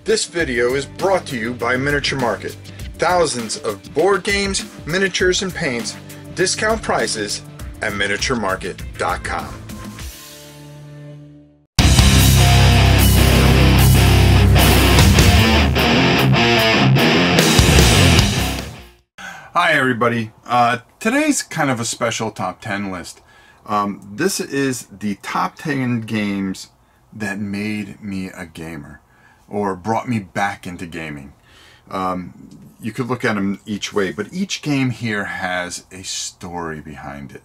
This video is brought to you by Miniature Market. Thousands of board games, miniatures, and paints, discount prices at miniaturemarket.com. Hi everybody. Today's kind of a special top 10 list. This is the top 10 games that made me a gamer, or brought me back into gaming. You could look at them each way, but each game here has a story behind it.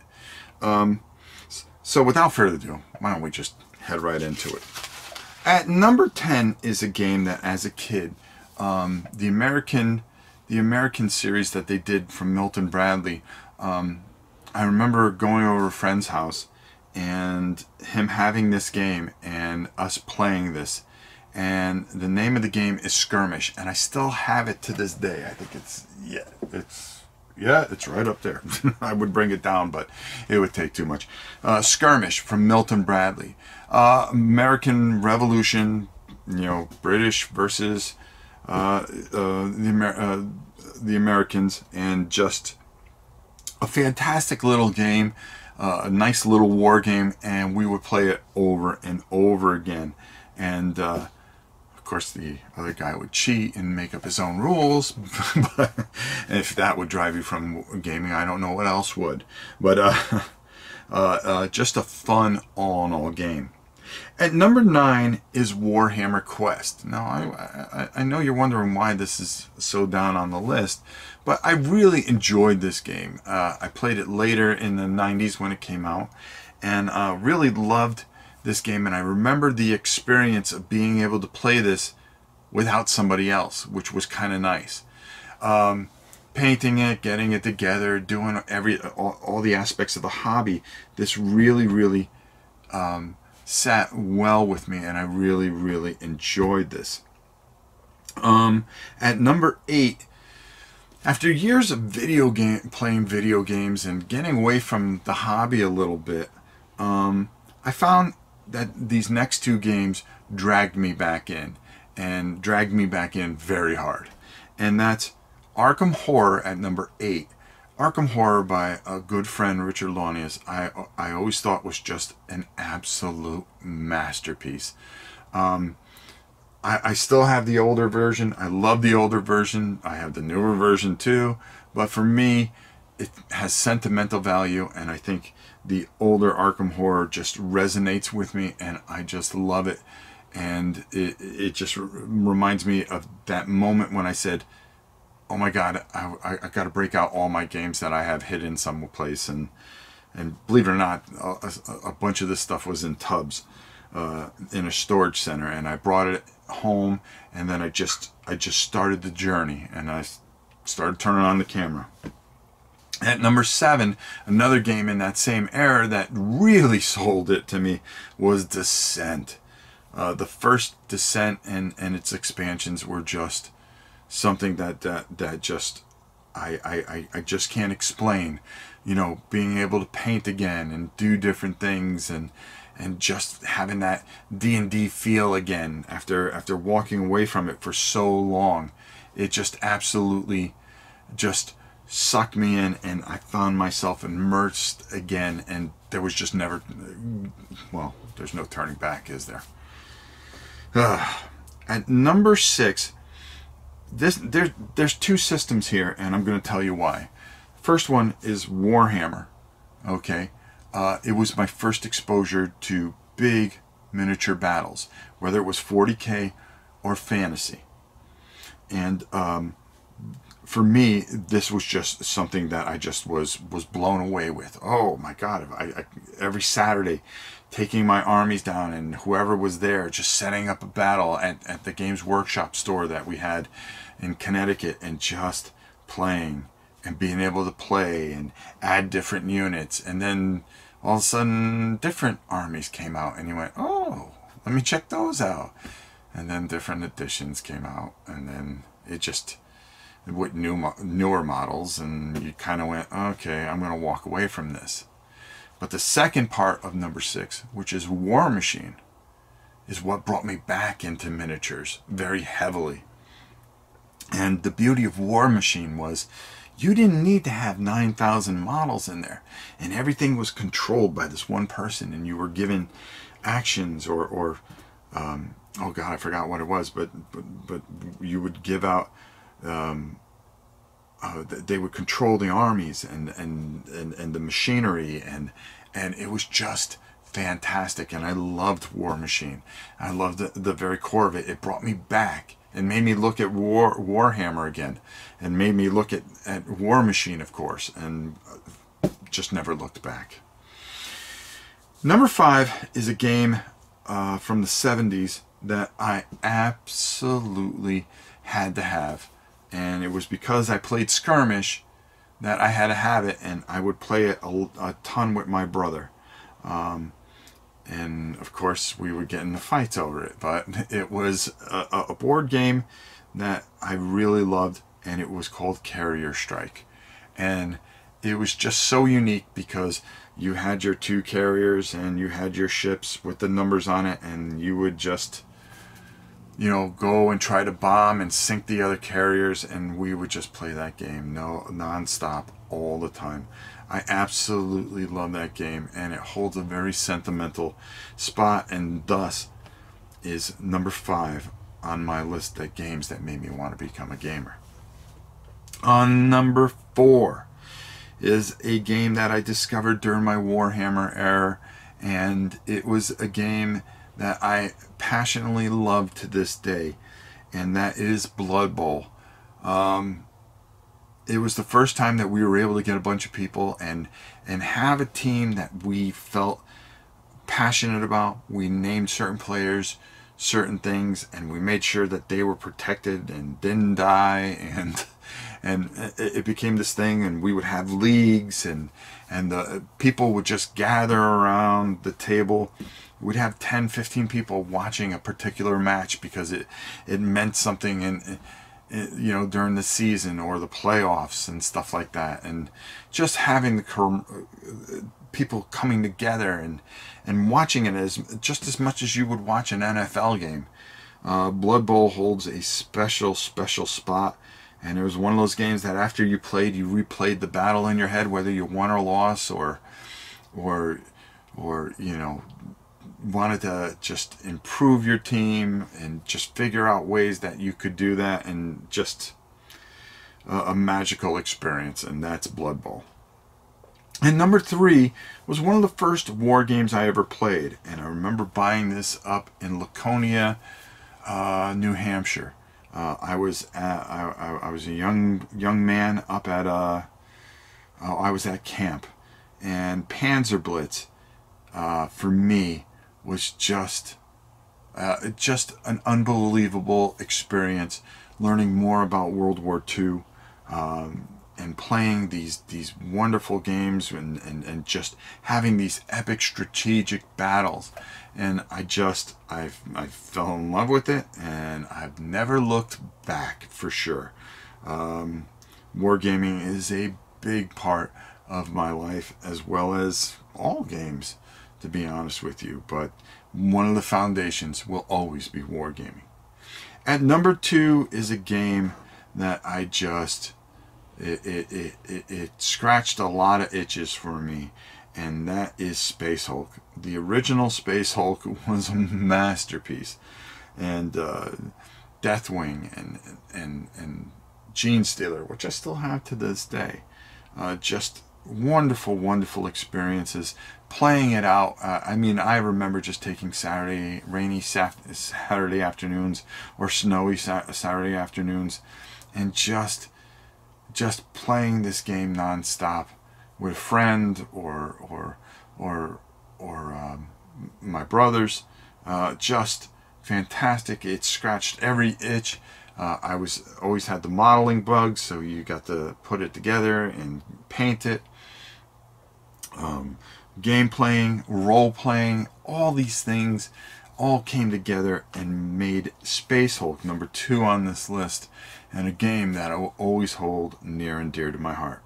So without further ado, why don't we just head right into it. At number 10 is a game that as a kid, the American series that they did from Milton Bradley, I remember going over a friend's house and him having this game and us playing this. And the name of the game is Skirmish, and I still have it to this day. I think it's right up there. I would bring it down, but it would take too much. Skirmish from Milton Bradley. American Revolution, British versus the Americans, and just a fantastic little game, a nice little war game, and we would play it over and over again. And of course the other guy would cheat and make up his own rules. But if that would drive you from gaming, I don't know what else would. But just a fun all-in-all game. At number 9 is Warhammer Quest. Now, I know you're wondering why this is so down on the list, but I really enjoyed this game. I played it later in the 90s when it came out, and really loved this game. And I remember the experience of being able to play this without somebody else, which was kind of nice. Painting it, getting it together, doing all the aspects of the hobby. This really sat well with me, and I really enjoyed this. At number 8, after years of playing video games and getting away from the hobby a little bit, I found that these next two games dragged me back in, and dragged me back in very hard. And that's Arkham Horror at number 8. Arkham Horror by a good friend, Richard Launius, I always thought was just an absolute masterpiece. I still have the older version. I love the older version. I have the newer version too. But for me, it has sentimental value, and I think the older Arkham Horror just resonates with me, and I just love it. And it just reminds me of that moment when I said, oh my God, I got to break out all my games that I have hidden someplace. And believe it or not, a bunch of this stuff was in tubs in a storage center, and I brought it home, and then I just started the journey, and I started turning on the camera. At number 7, another game in that same era that really sold it to me was Descent. The first Descent and its expansions were just something that just I just can't explain. Being able to paint again and do different things, and just having that D&D feel again after walking away from it for so long. It just absolutely just sucked me in, and I found myself immersed again, and there was just never, well, there's no turning back, is there? At number 6, there's two systems here, and I'm going to tell you why. First one is Warhammer. Okay, it was my first exposure to big miniature battles, whether it was 40K or fantasy. And for me, this was just something that I just was blown away with. Oh my God! Every Saturday, taking my armies down, and whoever was there, just setting up a battle at the Games Workshop store that we had in Connecticut, and just playing and being able to play and add different units. And then all of a sudden, different armies came out, and you went, oh, let me check those out. And then different editions came out, and then it just, with newer models, and you kind of went, okay, I'm going to walk away from this. But the second part of number 6, which is War Machine, is what brought me back into miniatures very heavily. And the beauty of War Machine was you didn't need to have 9,000 models in there, and everything was controlled by this one person, and you were given actions or oh god, I forgot what it was, but you would give out they would control the armies and the machinery, and it was just fantastic. And I loved War Machine. I loved the very core of it. It brought me back and made me look at Warhammer again, and made me look at War Machine, of course, and just never looked back. Number 5 is a game from the 70s that I absolutely had to have, and it was because I played Skirmish that I had to have it, and I would play it a ton with my brother. And of course we would get into fights over it, but it was a board game that I really loved, and it was called Carrier Strike. And it was just so unique because you had your 2 carriers and you had your ships with the numbers on it, and you would just, you know, go and try to bomb and sink the other carriers, and we would just play that game non-stop all the time. I absolutely love that game, and it holds a very sentimental spot, and thus is number 5 on my list of games that made me want to become a gamer. On number 4 is a game that I discovered during my Warhammer era, and it was a game that I passionately love to this day, and that is Blood Bowl. It was the first time that we were able to get a bunch of people and have a team that we felt passionate about. We named certain players certain things, and we made sure that they were protected and didn't die, and it became this thing, and we would have leagues, and the people would just gather around the table. We'd have 10-15 people watching a particular match because it meant something in you know, during the season or the playoffs and stuff like that, and just having the people coming together and watching it just as much as you would watch an NFL game. Blood Bowl holds a special spot, and it was one of those games that after you played, you replayed the battle in your head, whether you won or lost, or you know, wanted to just improve your team and just figure out ways that you could do that, and just a magical experience, and that's Blood Bowl. And number 3 was one of the first war games I ever played, and I remember buying this up in Laconia, New Hampshire. I was a young man up at I was at camp, and Panzer Blitz for me was just an unbelievable experience, learning more about World War II, and playing these wonderful games, and just having these epic strategic battles. And I fell in love with it, and I've never looked back, for sure. Wargaming is a big part of my life, as well as all games, to be honest with you, but one of the foundations will always be wargaming. At number 2 is a game that I just it scratched a lot of itches for me, and that is Space Hulk. The original Space Hulk was a masterpiece, and Deathwing and Gene Stealer, which I still have to this day, just wonderful experiences playing it out. I mean, I remember just taking rainy Saturday afternoons or snowy Saturday afternoons, and just playing this game non-stop with a friend or my brothers. Just fantastic. It scratched every itch. I always had the modeling bug, so you got to put it together and paint it. Game playing, role playing, all these things all came together and made Space Hulk number 2 on this list, and a game that I will always hold near and dear to my heart.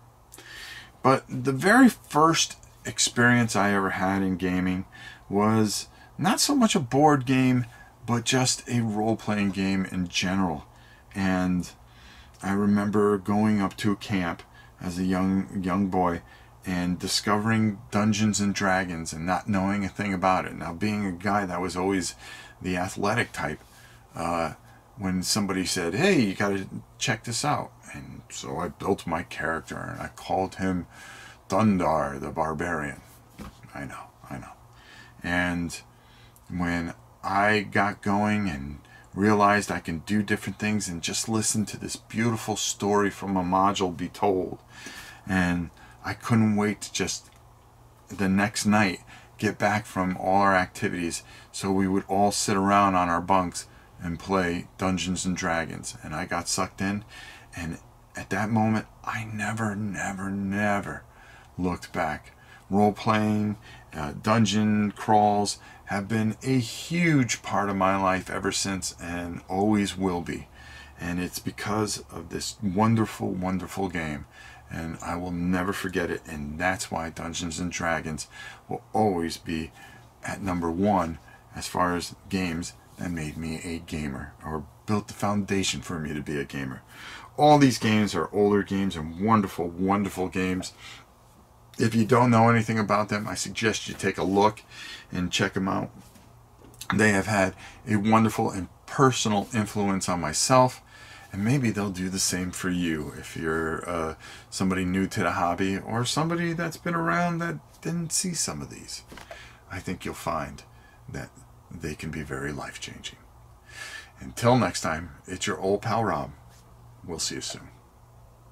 But the very first experience I ever had in gaming was not so much a board game, but just a role-playing game in general. And I remember going up to a camp as a young boy and discovering Dungeons and Dragons and not knowing a thing about it. Now, being a guy that was always the athletic type, when somebody said, hey, you got to check this out. And so I built my character and I called him Thundar the Barbarian. I know. And when I got going and realized I can do different things and just listen to this beautiful story from a module be told, and I couldn't wait to just the next night get back from all our activities so we would all sit around on our bunks and play Dungeons and Dragons. And I got sucked in, and at that moment I never looked back. Role-playing, dungeon crawls have been a huge part of my life ever since, and always will be. And it's because of this wonderful game, and I will never forget it. And that's why Dungeons and Dragons will always be at number one as far as games that made me a gamer, or built the foundation for me to be a gamer. All these games are older games and wonderful games. If you don't know anything about them, I suggest you take a look and check them out. They have had a wonderful and personal influence on myself, and maybe they'll do the same for you if you're somebody new to the hobby, or somebody that's been around that didn't see some of these. I think you'll find that they can be very life-changing. Until next time, it's your old pal Rob. We'll see you soon.